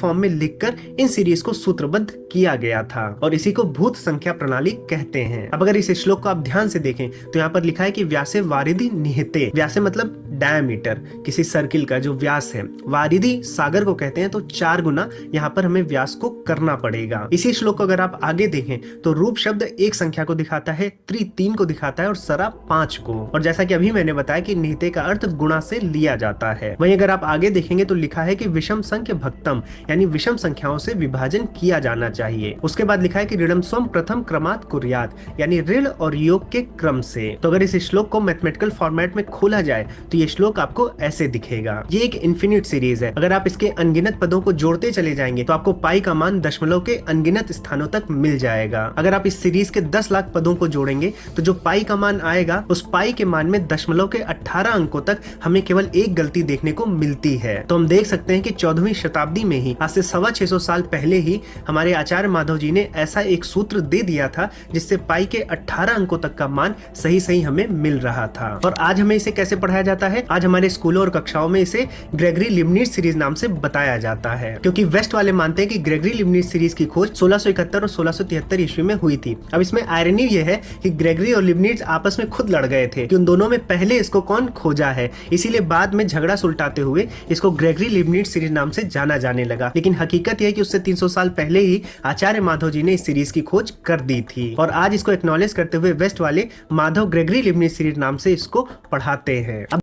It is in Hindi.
फॉर्म में लिखकर इन सीरीज को सूत्रबद्ध किया गया था और इसी को भूत संख्या प्रणाली कहते हैं। अब अगर इस श्लोक को आप ध्यान से देखें तो यहाँ पर लिखा है कि व्यासे वारिधि निहिते, व्यासे मतलब डायमीटर, किसी सर्किल का जो व्यास है, वारिधि सागर को कहते हैं, तो 4 गुना यहाँ पर हमें व्यास को करना पड़ेगा। इसी श्लोक को अगर आप आगे देखें तो रूप शब्द एक संख्या को दिखाता है, त्रि 3 को दिखाता है और सरा 5 को। और जैसा कि अभी मैंने बताया कि निहिते का अर्थ गुणा से लिया जाता है। वहीं अगर आप आगे देखेंगे तो लिखा है कि विषम संख्य भक्तम, यानी विषम संख्याओं से विभाजन किया जाना चाहिए। उसके बाद लिखा है कि ऋणम स्वम प्रथम क्रमात् कुर्यात्, यानी ऋण और योग के क्रम से। तो अगर इस श्लोक को मैथमेटिकल फॉर्मेट में खोला जाए तो ये श्लोक आपको ऐसे दिखेगा। ये एक इन्फिनिट सीरीज है। अगर आप इसके अनगिनत पदों को जोड़ते चले जाएंगे तो आपको पाई का मान दशमलव के अनगिनत स्थानों तक मिल जाएगा। अगर आप इस सीरीज के 10 लाख पदों को जोड़ेंगे तो जो पाई का मान आएगा उस पाई के मान में दशमलव के 18 अंकों तक हमें केवल एक गलती देखने को मिलती है। तो हम देख सकते हैं कि 14वीं शताब्दी में ही, आज से 650 साल पहले ही हमारे आचार्य माधव जी ने ऐसा एक सूत्र दे दिया था जिससे पाई के 18 अंकों तक का मान सही सही हमें मिल रहा था। और आज हमें इसे कैसे पढ़ाया जाता है? आज हमारे स्कूलों और कक्षाओं में इसे ग्रेगरी लिबनिट्ज सीरीज नाम से बताया जाता है, क्योंकि वेस्ट वाले मानते हैं कि ग्रेगरी लिबनिट्ज सीरीज की खोज 1671 और 1673 ईस्वी में हुई थी। अब इसमें आयरनी ये है कि ग्रेगरी और लिबनिट्ज आपस में खुद लड़ गए थे कि उन दोनों में पहले इसको कौन खोजा है, इसीलिए बाद में झगड़ा सुलटाते हुए इसको ग्रेगरी लिबनिट्ज सीरीज नाम से जाना जाने लगा। लेकिन हकीकत यह है कि उससे 300 साल पहले ही आचार्य माधव जी ने इस सीरीज की खोज कर दी थी और आज इसको एक्नॉलेज करते हुए वेस्ट वाले माधव ग्रेगरी लिबनिट्ज सीरीज नाम से इसको पढ़ाते हैं। अब